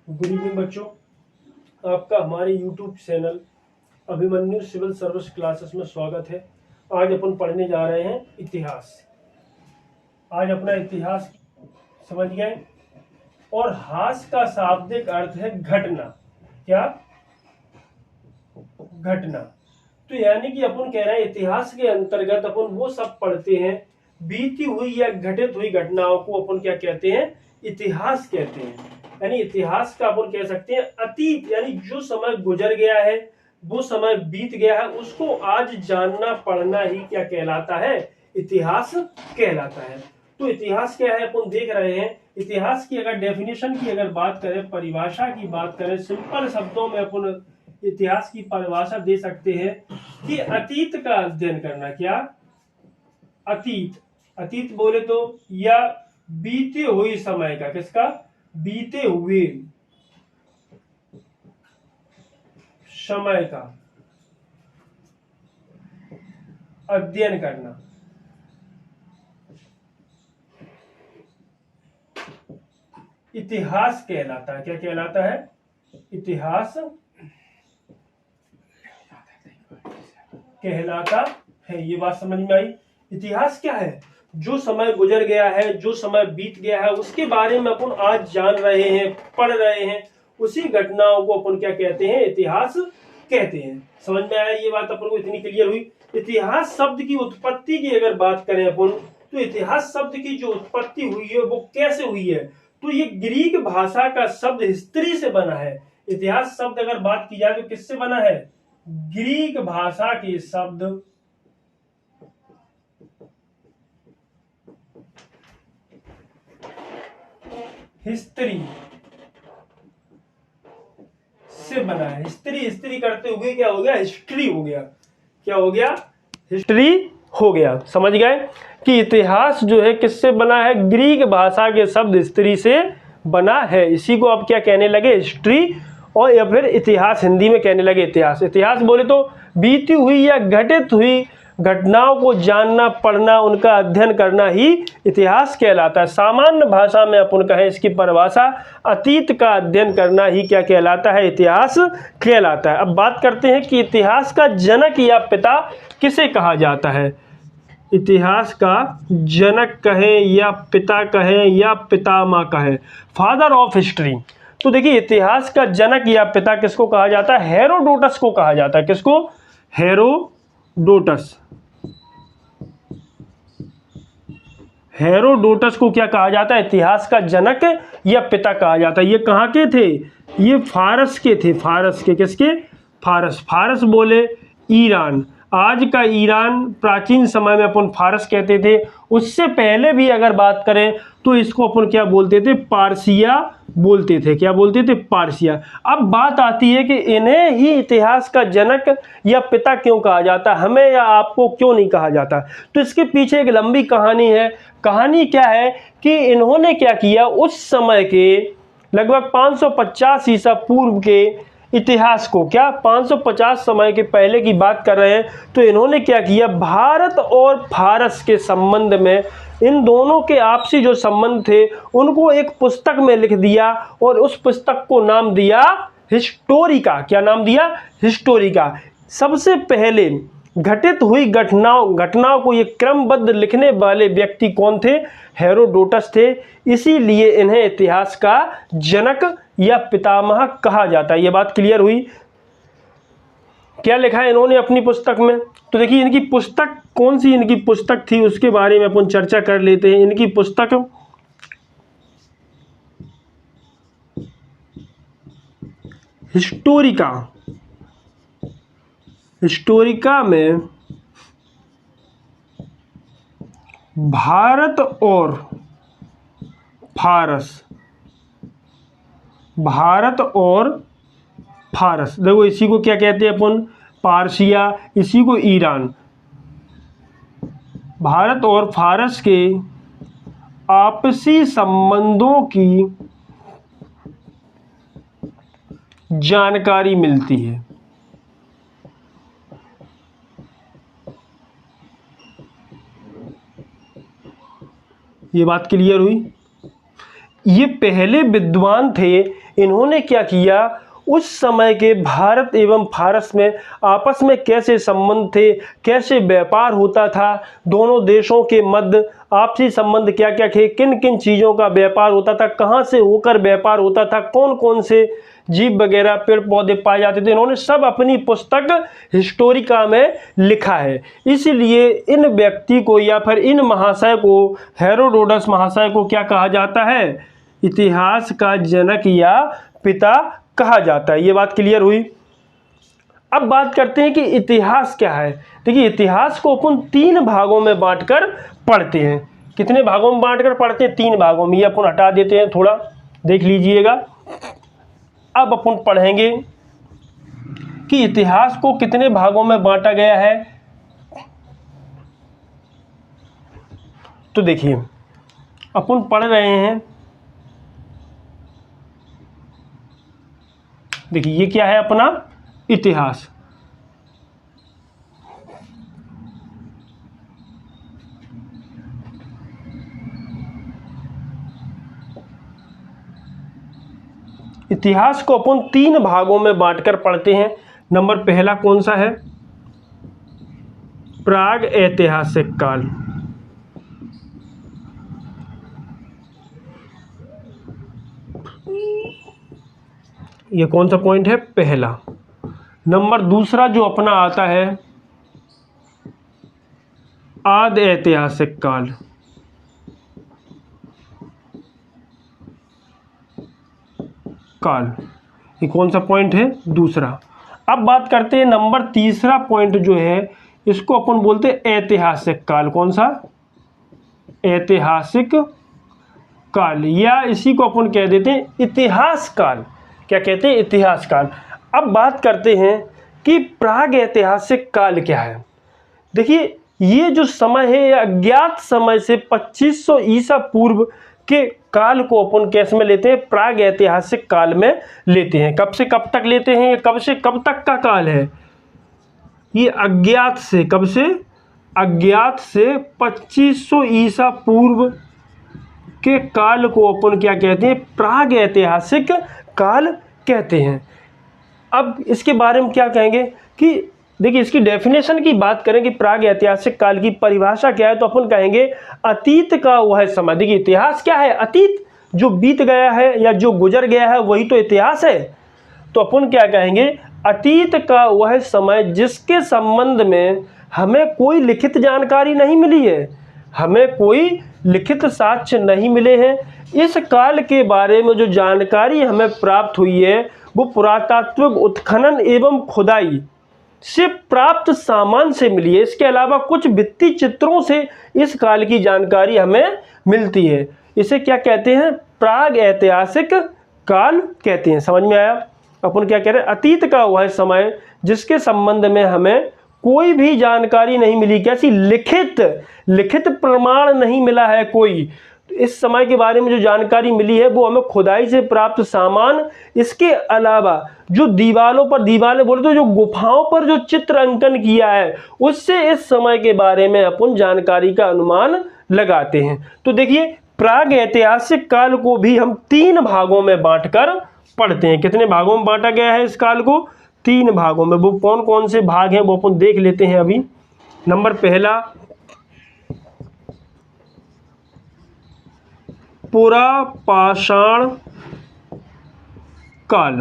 Good evening बच्चों, आपका हमारे YouTube channel Abhimanyu civil service classes में स्वागत है। आज अपन पढ़ने जा रहे हैं इतिहास। आज अपना इतिहास समझ गए। और हास का शाब्दिक अर्थ है घटना। क्या? घटना। तो यानी कि अपन कह रहे हैं इतिहास के अंतर्गत अपन वो सब पढ़ते हैं, बीती हुई या घटित हुई घटनाओं को अपन क्या कहते हैं? इतिहास कहते हैं। यानी इतिहास का अपन कह सकते हैं अतीत, यानी जो समय गुजर गया है, वो समय बीत गया है, उसको आज जानना पढ़ना ही क्या कहलाता है? इतिहास कहलाता है। तो इतिहास क्या है अपन देख रहे हैं। इतिहास की अगर डेफिनेशन की अगर बात करें, परिभाषा की बात करें, सिंपल शब्दों में अपन इतिहास की परिभाषा दे सकते हैं कि अतीत का अध्ययन करना। क्या? अतीत। अतीत बोले तो या बीते हुए समय का, किसका? बीते हुए समय का अध्ययन करना। इतिहास कहलाता है। क्या कहलाता है? इतिहास कहलाता है। ये बात समझ में आई। इतिहास क्या है? जो समय गुजर गया है, जो समय बीत गया है, उसके बारे में अपन आज जान रहे हैं, पढ़ रहे हैं, उसी घटनाओं को अपन क्या कहते हैं? इतिहास कहते हैं। समझ में आया? ये बात अपन को इतनी क्लियर हुई। इतिहास शब्द की उत्पत्ति की अगर बात करें अपन, तो इतिहास शब्द की जो उत्पत्ति हुई है वो कैसे हुई है? तो ये ग्रीक भाषा का शब्द हिस्ट्री से बना है। इतिहास शब्द अगर बात की जाए तो किससे बना है? ग्रीक भाषा के शब्द हिस्ट्री से बना है। हिस्ट्री करते हुए क्या हो गया? हिस्ट्री हो गया। क्या हो गया? हिस्ट्री हो गया। समझ गए कि इतिहास जो है किससे बना है? ग्रीक भाषा के शब्द हिस्ट्री से बना है। इसी को आप क्या कहने लगे? हिस्ट्री, और या फिर इतिहास हिंदी में कहने लगे इतिहास। इतिहास बोले तो बीती हुई या घटित हुई घटनाओं को जानना, पढ़ना, उनका अध्ययन करना ही इतिहास कहलाता है। सामान्य भाषा में अपन कहें इसकी परिभाषा, अतीत का अध्ययन करना ही क्या कहलाता है? इतिहास कहलाता है। अब बात करते हैं कि इतिहास का जनक या पिता किसे कहा जाता है? इतिहास का जनक कहें या पिता कहें या पितामह कहें, फादर ऑफ हिस्ट्री। तो देखिए, इतिहास का जनक या पिता किसको कहा जाता है? हेरोडोटस को कहा जाता है। किसको? हेरोडोटस। हेरोडोटस को क्या कहा जाता है? इतिहास का जनक या पिता कहा जाता है। ये कहाँ के थे? ये फारस के थे। फारस के। किसके? फारस। फारस बोले ईरान। आज का ईरान, प्राचीन समय में अपन फारस कहते थे। उससे पहले भी अगर बात करें तो इसको अपन क्या बोलते थे? पारसिया बोलते थे। क्या बोलते थे? पारसिया। अब बात आती है कि इन्हें ही इतिहास का जनक या पिता क्यों कहा जाता, हमें या आपको क्यों नहीं कहा जाता? तो इसके पीछे एक लंबी कहानी है। कहानी क्या है कि इन्होंने क्या किया, उस समय के लगभग 550 ईसा पूर्व के इतिहास को, क्या 550 समय के पहले की बात कर रहे हैं, तो इन्होंने क्या किया, भारत और फारस के संबंध में, इन दोनों के आपसी जो संबंध थे उनको एक पुस्तक में लिख दिया और उस पुस्तक को नाम दिया हिस्टोरिका। क्या नाम दिया? हिस्टोरिका। सबसे पहले घटित हुई घटनाओं को ये क्रमबद्ध लिखने वाले व्यक्ति कौन थे? हेरोडोटस थे। इसीलिए इन्हें इतिहास का जनक या पितामह कहा जाता है। ये बात क्लियर हुई? क्या लिखा है इन्होंने अपनी पुस्तक में? तो देखिए, इनकी पुस्तक कौन सी इनकी पुस्तक थी उसके बारे में अपन चर्चा कर लेते हैं। इनकी पुस्तक हिस्टोरिका। हिस्टोरिका में भारत और फारस, भारत और फारस, देखो इसी को क्या कहते हैं अपन? पारसिया। इसी को ईरान। भारत और फारस के आपसी संबंधों की जानकारी मिलती है। ये बात क्लियर हुई? ये पहले विद्वान थे, इन्होंने क्या किया, उस समय के भारत एवं फारस में आपस में कैसे संबंध थे, कैसे व्यापार होता था, दोनों देशों के मध्य आपसी संबंध क्या क्या थे, किन किन चीज़ों का व्यापार होता था, कहाँ से होकर व्यापार होता था, कौन कौन से जीव वगैरह पेड़ पौधे पाए जाते थे, इन्होंने सब अपनी पुस्तक हिस्टोरिका में लिखा है। इसलिए इन व्यक्ति को या फिर इन महाशय को, हेरोडोटस महाशय को क्या कहा जाता है, इतिहास का जनक या पिता कहा जाता है। ये बात क्लियर हुई। अब बात करते हैं कि इतिहास क्या है। देखिए, इतिहास को अपन 3 भागों में बांटकर पढ़ते हैं। कितने भागों में बांटकर पढ़ते हैं? 3 भागों में। ये अपन हटा देते हैं, थोड़ा देख लीजिएगा। अब अपन पढ़ेंगे कि इतिहास को कितने भागों में बांटा गया है। तो देखिए, अपन पढ़ रहे हैं, देखिए ये क्या है अपना इतिहास। इतिहास को अपन 3 भागों में बांटकर पढ़ते हैं। नंबर पहला कौन सा है? प्राग ऐतिहासिक काल। ये कौन सा पॉइंट है? पहला। नंबर दूसरा जो अपना आता है, आदि ऐतिहासिक काल। ये कौन सा पॉइंट है? दूसरा। अब बात करते हैं नंबर तीसरा पॉइंट जो है, इसको अपन बोलते हैं ऐतिहासिक काल। कौन सा? ऐतिहासिक काल, या इसी को अपन कह देते हैं इतिहास काल। क्या कहते हैं? इतिहास काल। अब बात करते हैं कि प्राग ऐतिहासिक काल क्या है। देखिए, ये जो समय है, ये अज्ञात समय से 2500 ईसा पूर्व के काल को अपन कैस में लेते हैं? प्राग ऐतिहासिक काल में लेते हैं। कब से कब तक लेते हैं? ये कब से कब तक का काल है? ये अज्ञात से, कब से? अज्ञात से 2500 ईसा पूर्व के काल को अपन क्या कहते हैं? प्राग ऐतिहासिक काल कहते हैं। अब इसके बारे में क्या कहेंगे कि देखिए, इसकी डेफिनेशन की बात करें कि प्राग ऐतिहासिक काल की परिभाषा क्या है, तो अपन कहेंगे अतीत का वह समय। देखिए, इतिहास क्या है? अतीत, जो बीत गया है या जो गुजर गया है वही तो इतिहास है। तो अपन क्या कहेंगे? अतीत का वह समय जिसके संबंध में हमें कोई लिखित जानकारी नहीं मिली है, हमें कोई लिखित साक्ष्य नहीं मिले हैं। इस काल के बारे में जो जानकारी हमें प्राप्त हुई है वो पुरातात्विक उत्खनन एवं खुदाई से प्राप्त सामान से मिली है। इसके अलावा कुछ भित्ति चित्रों से इस काल की जानकारी हमें मिलती है। इसे क्या कहते हैं? प्राग ऐतिहासिक काल कहते हैं। समझ में आया? अपन क्या कह रहे हैं? अतीत का वह समय जिसके संबंध में हमें कोई भी जानकारी नहीं मिली। कैसी? लिखित प्रमाण नहीं मिला है कोई। इस समय के बारे में जो जानकारी मिली है वो हमें खुदाई से प्राप्त सामान, इसके अलावा जो दीवारें बोले तो जो गुफाओं पर जो चित्र अंकन किया है, उससे इस समय के बारे में अपन जानकारी का अनुमान लगाते हैं। तो देखिए, प्राग ऐतिहासिक काल को भी हम 3 भागों में बांटकर पढ़ते हैं। कितने भागों में बांटा गया है इस काल को? 3 भागों में। वो कौन कौन से भाग हैं वो अपन देख लेते हैं अभी। नंबर पहला, पुरापाषाण काल।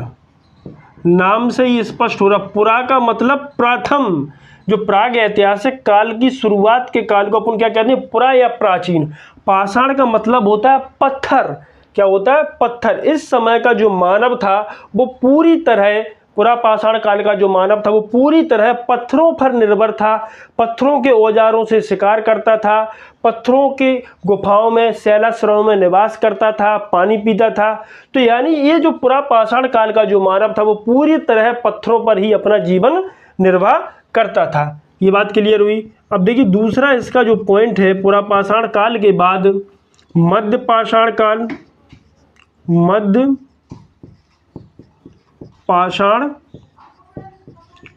नाम से ही स्पष्ट हो रहा, पुरा का मतलब प्रथम। जो प्राग ऐतिहासिक काल की शुरुआत के काल को अपन क्या कहते हैं? पुरा या प्राचीन। पाषाण का मतलब होता है पत्थर। क्या होता है? पत्थर। इस समय का जो मानव था वो पूरी तरह, पुरापाषाण काल का जो मानव था वो पूरी तरह पत्थरों पर निर्भर था, पत्थरों के औजारों से शिकार करता था, पत्थरों के गुफाओं में, शैलाश्रमों में निवास करता था, पानी पीता था। तो यानी ये जो पुरापाषाण काल का जो मानव था वो पूरी तरह पत्थरों पर ही अपना जीवन निर्वाह करता था। ये बात क्लियर हुई। अब देखिए, दूसरा इसका जो पॉइंट है, पुरापाषाण काल के बाद मध्य पाषाण काल। मध्य पाषाण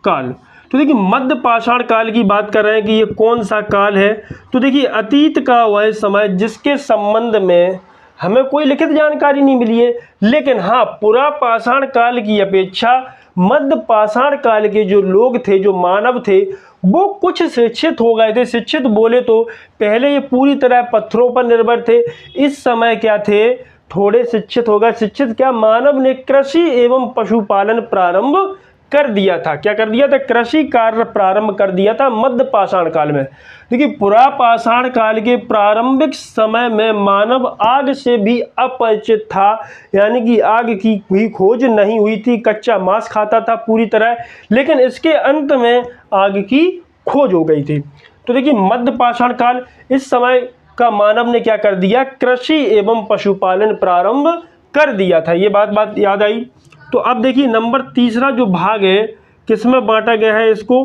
काल। तो देखिए, मध्य पाषाण काल की बात कर रहे हैं कि ये कौन सा काल है। तो देखिए, अतीत का वह समय जिसके संबंध में हमें कोई लिखित जानकारी नहीं मिली है। लेकिन हाँ, पुरा पाषाण काल की अपेक्षा मध्य पाषाण काल के जो लोग थे, जो मानव थे, वो कुछ शिक्षित हो गए थे। शिक्षित बोले तो पहले ये पूरी तरह पत्थरों पर निर्भर थे, इस समय क्या थे, थोड़े शिक्षित हो गए। शिक्षित क्या, मानव ने कृषि एवं पशुपालन प्रारंभ कर दिया था। क्या कर दिया था, कृषि कार्य प्रारंभ कर दिया था मध्य पाषाण काल में। देखिए, पुरा पाषाण काल के प्रारंभिक समय में मानव आग से भी अपरिचित था, यानी कि आग की भी खोज नहीं हुई थी, कच्चा मांस खाता था पूरी तरह। लेकिन इसके अंत में आग की खोज हो गई थी। तो देखिए, मध्य पाषाण काल, इस समय का मानव ने क्या कर दिया, कृषि एवं पशुपालन प्रारंभ कर दिया था। ये बात याद आई। तो अब देखिए, नंबर तीसरा जो भाग है, किसमें बांटा गया है इसको,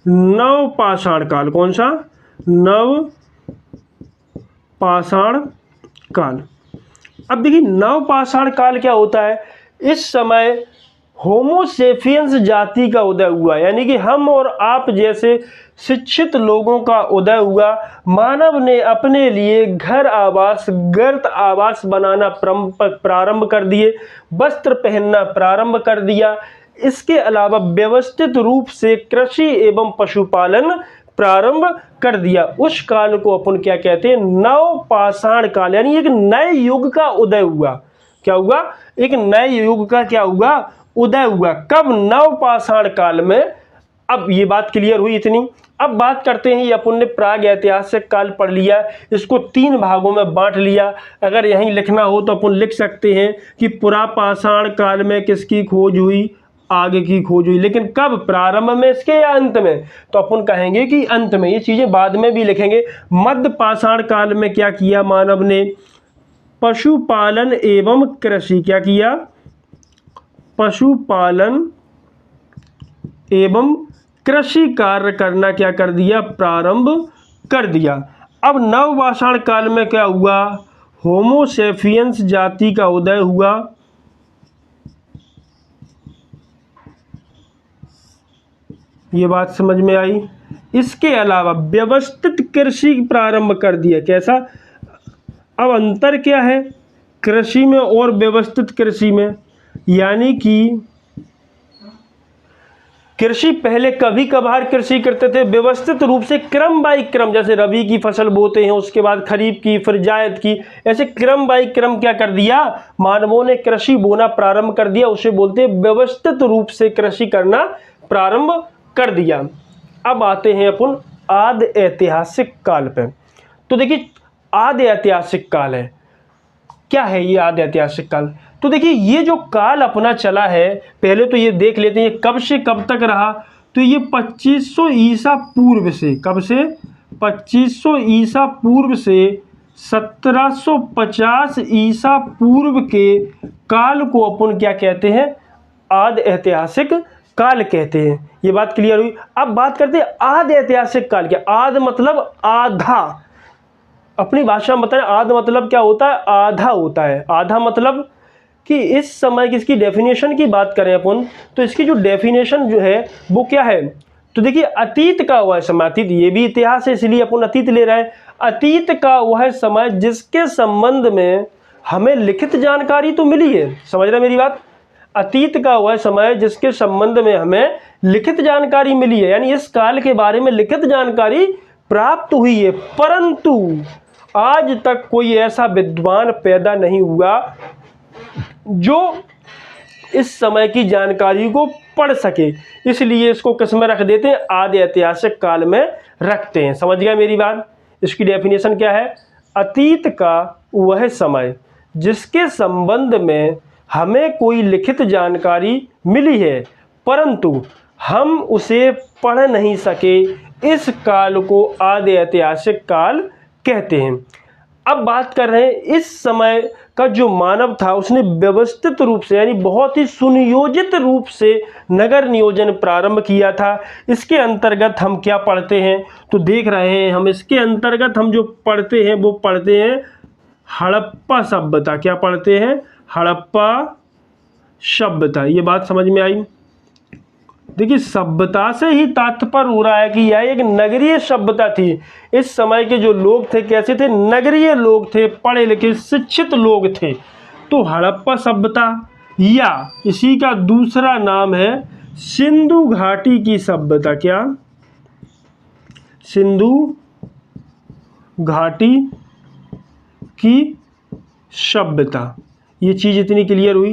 नव पाषाण काल। कौन सा, नव पाषाण काल। अब देखिए, नव पाषाण काल क्या होता है, इस समय होमोसेपियंस जाति का उदय हुआ, यानी कि हम और आप जैसे शिक्षित लोगों का उदय हुआ। मानव ने अपने लिए घर आवास, गर्त आवास बनाना प्रारंभ कर दिए, वस्त्र पहनना प्रारंभ कर दिया। इसके अलावा व्यवस्थित रूप से कृषि एवं पशुपालन प्रारंभ कर दिया। उस काल को अपन क्या कहते हैं, नव पाषाण काल, यानी एक नए युग का उदय हुआ। क्या हुआ, एक नए युग का क्या हुआ, उदय हुआ। कब, नव पाषाण काल में। अब ये बात क्लियर हुई इतनी। अब बात करते हैं, ये अपन ने प्राग ऐतिहासिक काल पढ़ लिया, इसको 3 भागों में बांट लिया। अगर यहीं लिखना हो तो अपन लिख सकते हैं कि पुरा पाषाण काल में किसकी खोज हुई, आग की खोज हुई। लेकिन कब, प्रारंभ में इसके या अंत में, तो अपन कहेंगे कि अंत में। ये चीजें बाद में भी लिखेंगे। मध्य पाषाण काल में क्या किया मानव ने, पशुपालन एवं कृषि। क्या किया, पशुपालन एवं कृषि कार्य करना क्या कर दिया, प्रारंभ कर दिया। अब नव पाषाण काल में क्या हुआ, होमोसेपियंस जाति का उदय हुआ। ये बात समझ में आई। इसके अलावा व्यवस्थित कृषि प्रारंभ कर दिया। कैसा, अब अंतर क्या है कृषि में और व्यवस्थित कृषि में, यानी कि कृषि पहले कभी कभार कृषि करते थे, व्यवस्थित रूप से क्रम बाई क्रम, जैसे रबी की फसल बोते हैं, उसके बाद खरीफ की, फिर जायद की, ऐसे क्रम बाई क्रम क्या कर दिया, मानवों ने कृषि बोना प्रारंभ कर दिया। उसे बोलते हैं व्यवस्थित रूप से कृषि करना प्रारंभ कर दिया। अब आते हैं अपन आदि ऐतिहासिक काल पे। तो देखिए, आदि ऐतिहासिक काल है, क्या है ये आदि ऐतिहासिक काल। तो देखिए, ये जो काल अपना चला है, पहले तो ये देख लेते हैं कब से कब तक रहा। तो ये 2500 ईसा पूर्व से, कब से, 2500 ईसा पूर्व से 1750 ईसा पूर्व के काल को अपन क्या कहते हैं, आदि ऐतिहासिक काल कहते हैं। ये बात क्लियर हुई। अब बात करते हैं आदि ऐतिहासिक काल। क्या, आदि मतलब आधा, अपनी भाषा में बताएं, आधा मतलब क्या होता है, आधा होता है। आधा मतलब कि इस समय की, इसकी डेफिनेशन की बात करें अपन, तो इसकी जो डेफिनेशन जो है वो क्या है, तो देखिए, अतीत का वह समय, अतीत ये भी इतिहास है इसलिए अपन अतीत ले रहे हैं। अतीत का वह समय जिसके संबंध में हमें लिखित जानकारी तो मिली है, समझ रहे मेरी बात। अतीत का वह समय जिसके संबंध में हमें लिखित जानकारी मिली है, यानी इस काल के बारे में लिखित जानकारी प्राप्त हुई है, परंतु आज तक कोई ऐसा विद्वान पैदा नहीं हुआ जो इस समय की जानकारी को पढ़ सके। इसलिए इसको किस में रख देते हैं, आदि ऐतिहासिक काल में रखते हैं। समझ गया मेरी बात। इसकी डेफिनेशन क्या है, अतीत का वह समय जिसके संबंध में हमें कोई लिखित जानकारी मिली है परंतु हम उसे पढ़ नहीं सके, इस काल को आदि ऐतिहासिक काल कहते हैं। अब बात कर रहे हैं इस समय का जो मानव था उसने व्यवस्थित रूप से, यानी बहुत ही सुनियोजित रूप से नगर नियोजन प्रारंभ किया था। इसके अंतर्गत हम क्या पढ़ते हैं, तो देख रहे हैं हम, इसके अंतर्गत हम जो पढ़ते हैं वो पढ़ते हैं हड़प्पा सभ्यता। क्या पढ़ते हैं, हड़प्पा सभ्यता। ये बात समझ में आई। देखिए सभ्यता से ही तात्पर्य हो रहा है कि यह एक नगरीय सभ्यता थी। इस समय के जो लोग थे कैसे थे? नगरीय लोग थे, पढ़े लिखे शिक्षित लोग थे। तो हड़प्पा सभ्यता या इसी का दूसरा नाम है सिंधु घाटी की सभ्यता। क्या? सिंधु घाटी की सभ्यता। ये चीज इतनी क्लियर हुई।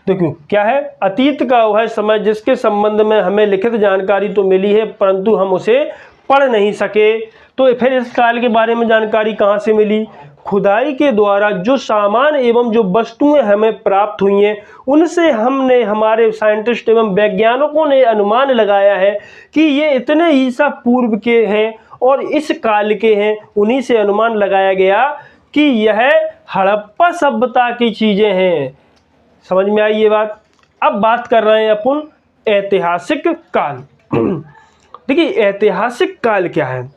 देखो क्या है? अतीत का वह समय जिसके संबंध में हमें लिखित जानकारी तो मिली है परंतु हम उसे पढ़ नहीं सके। तो फिर इस काल के बारे में जानकारी कहाँ से मिली? खुदाई के द्वारा जो सामान एवं जो वस्तुएं हमें प्राप्त हुई हैं उनसे हमने, हमारे साइंटिस्ट एवं वैज्ञानिकों ने अनुमान लगाया है कि ये इतने ईसा पूर्व के हैं और इस काल के हैं। उन्हीं से अनुमान लगाया गया कि यह हड़प्पा सभ्यता की चीजें हैं। समझ में आई ये बात? अब बात कर रहे हैं अपन ऐतिहासिक काल। देखिए ऐतिहासिक काल क्या है?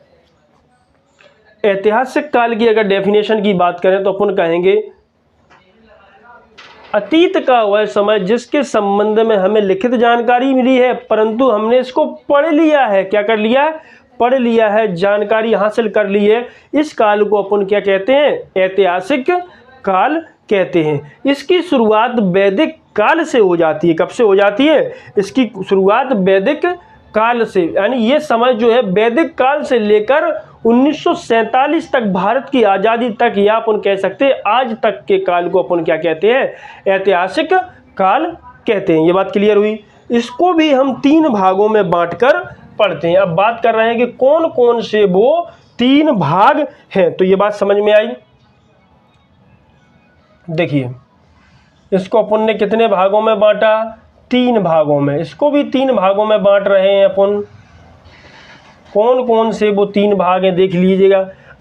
ऐतिहासिक काल की अगर डेफिनेशन की बात करें तो अपन कहेंगे अतीत का वह समय जिसके संबंध में हमें लिखित जानकारी मिली है परंतु हमने इसको पढ़ लिया है। क्या कर लिया? पढ़ लिया है, जानकारी हासिल कर ली है। इस काल को अपन क्या कहते हैं? ऐतिहासिक काल कहते हैं। इसकी शुरुआत वैदिक काल से हो जाती है। कब से हो जाती है? इसकी शुरुआत वैदिक काल से, यानी ये समय जो है वैदिक काल से लेकर 1947 तक, भारत की आज़ादी तक, या अपन कह सकते हैं आज तक के काल को अपन क्या कहते हैं? ऐतिहासिक काल कहते हैं। ये बात क्लियर हुई। इसको भी हम 3 भागों में बांटकर पढ़ते हैं। अब बात कर रहे हैं कि कौन कौन से वो 3 भाग हैं। तो ये बात समझ में आई। देखिए इसको अपन ने कितने भागों में बांटा? 3 भागों में। इसको भी 3 भागों में बांट रहे हैं अपन। कौन कौन से वो 3 भाग हैं देख लीजिएगा।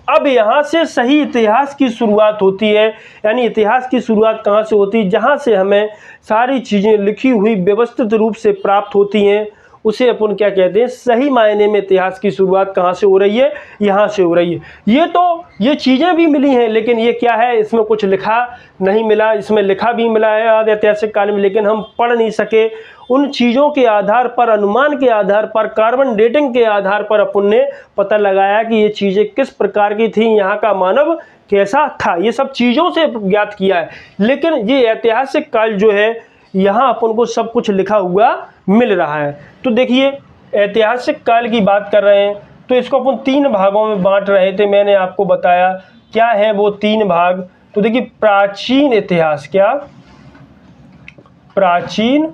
अब यहाँ से सही इतिहास की शुरुआत होती है। यानी इतिहास की शुरुआत कहाँ से होती है? जहाँ से हमें सारी चीज़ें लिखी हुई व्यवस्थित रूप से प्राप्त होती हैं उसे अपन क्या कहते हैं? सही मायने में इतिहास की शुरुआत कहाँ से हो रही है? यहाँ से हो रही है। ये चीज़ें भी मिली हैं लेकिन ये क्या है? इसमें कुछ लिखा नहीं मिला। इसमें लिखा भी मिला है आदि ऐतिहासिक काल में लेकिन हम पढ़ नहीं सके। उन चीज़ों के आधार पर, अनुमान के आधार पर, कार्बन डेटिंग के आधार पर अपन ने पता लगाया कि ये चीज़ें किस प्रकार की थी, यहाँ का मानव कैसा था, ये सब चीज़ों से ज्ञात किया है। लेकिन ये ऐतिहासिक काल जो है यहाँ अपन को सब कुछ लिखा हुआ मिल रहा है। तो देखिए ऐतिहासिक काल की बात कर रहे हैं तो इसको अपन 3 भागों में बांट रहे थे। मैंने आपको बताया क्या है वो 3 भाग। तो देखिए प्राचीन इतिहास। क्या? प्राचीन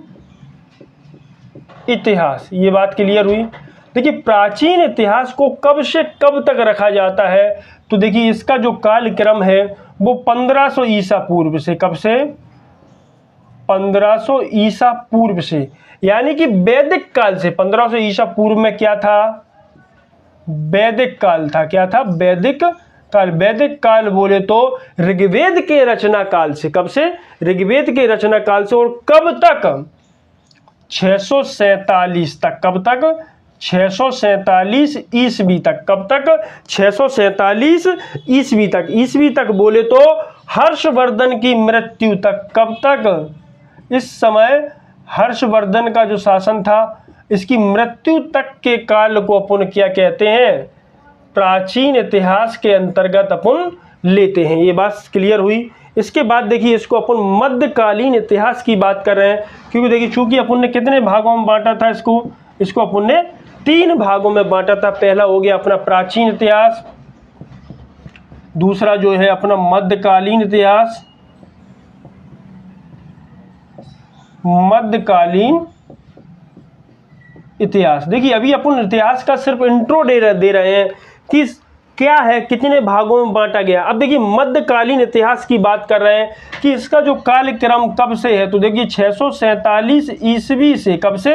इतिहास। ये बात क्लियर हुई। देखिए प्राचीन इतिहास को कब से कब तक रखा जाता है? तो देखिए इसका जो कालक्रम है वो 1500 ईसा पूर्व से। कब से? 1500 ईसा पूर्व से, यानी कि वैदिक काल से। 1500 ईसा पूर्व में क्या था? वैदिक काल था। क्या था? वैदिक काल। वैदिक काल बोले तो ऋग्वेद के रचना काल से। कब से? ऋग्वेद के रचना काल से। और कब तक? 647 तक। कब तक? 647 ईस्वी तक। कब तक? 647 ईस्वी तक। ईस्वी तक बोले तो हर्षवर्धन की मृत्यु तक। कब तक? इस समय हर्षवर्धन का जो शासन था इसकी मृत्यु तक के काल को अपन क्या कहते हैं? प्राचीन इतिहास के अंतर्गत अपन लेते हैं। ये बात क्लियर हुई। इसके बाद देखिए इसको अपन मध्यकालीन इतिहास की बात कर रहे हैं क्योंकि देखिए चूंकि अपन ने कितने भागों में बांटा था इसको अपन ने 3 भागों में बांटा था। पहला हो गया अपना प्राचीन इतिहास, दूसरा जो है अपना मध्यकालीन इतिहास, मध्यकालीन इतिहास। देखिए अभी अपन इतिहास का सिर्फ इंट्रो दे रहे हैं कि क्या है, कितने भागों में बांटा गया। अब देखिए मध्यकालीन इतिहास की बात कर रहे हैं कि इसका जो कालक्रम कब से है। तो देखिए 647 ईस्वी से। कब से?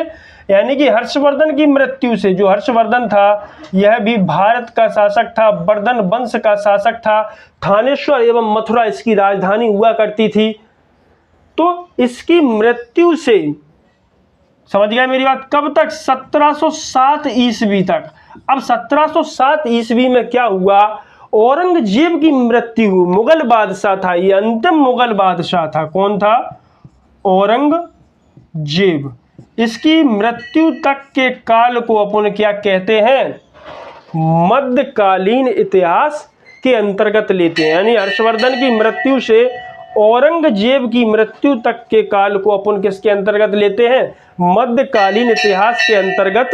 यानी कि हर्षवर्धन की मृत्यु से। जो हर्षवर्धन था यह भी भारत का शासक था, वर्धन वंश का शासक था। थानेश्वर एवं मथुरा इसकी राजधानी हुआ करती थी। तो इसकी मृत्यु से, समझ गया मेरी बात, कब तक? 1707 ईस्वी तक। अब 1707 ईस्वी में क्या हुआ? औरंगजेब की मृत्यु हुई। मुगल बादशाह था, ये अंतिम मुगल बादशाह था। कौन था? औरंगजेब। इसकी मृत्यु तक के काल को अपन क्या कहते हैं, मध्यकालीन इतिहास के अंतर्गत लेते हैं। यानी हर्षवर्धन की मृत्यु से औरंगजेब की मृत्यु तक के काल को अपन किसके अंतर्गत लेते हैं, मध्यकालीन इतिहास के अंतर्गत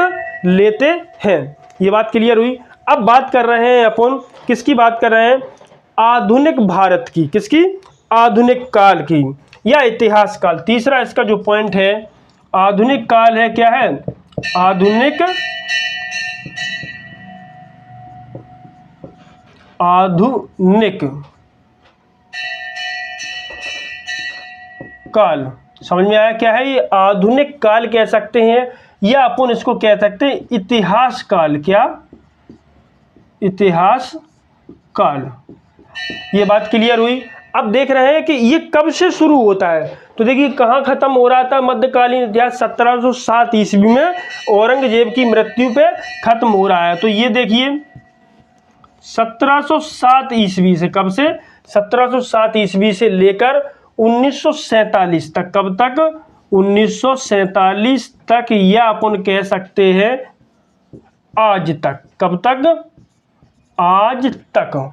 लेते हैं। ये बात क्लियर हुई। अब बात कर रहे हैं अपन किसकी बात कर रहे हैं, आधुनिक भारत की, किसकी, आधुनिक काल की या इतिहास काल। तीसरा इसका जो पॉइंट है आधुनिक काल है, क्या है, आधुनिक काल। समझ में आया क्या है ये, आधुनिक काल कह सकते हैं या अपन इसको कह सकते हैं इतिहास काल। क्या, इतिहास काल। ये बात क्लियर हुई। अब देख रहे हैं कि ये कब से शुरू होता है, तो देखिए कहाँ खत्म हो रहा था मध्यकालीन इतिहास, 1707 ईस्वी में औरंगजेब की मृत्यु पे खत्म हो रहा है। तो ये देखिए 1707 ईस्वी से, कब से, 1707 ईस्वी से लेकर 1947 तक। कब तक, 1947 तक, या अपन कह सकते हैं आज तक। कब तक, आज तक।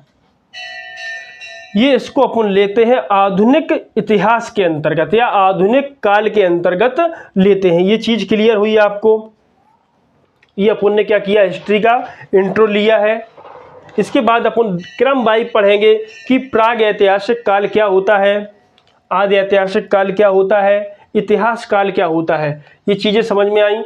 ये इसको अपन लेते हैं आधुनिक इतिहास के अंतर्गत या आधुनिक काल के अंतर्गत लेते हैं। ये चीज क्लियर हुई आपको। ये अपन ने क्या किया, हिस्ट्री का इंट्रो लिया है। इसके बाद अपन क्रम वाइज पढ़ेंगे कि प्राग ऐतिहासिक काल क्या होता है, आदि ऐतिहासिक काल क्या होता है, इतिहास काल क्या होता है। ये चीजें समझ में आई।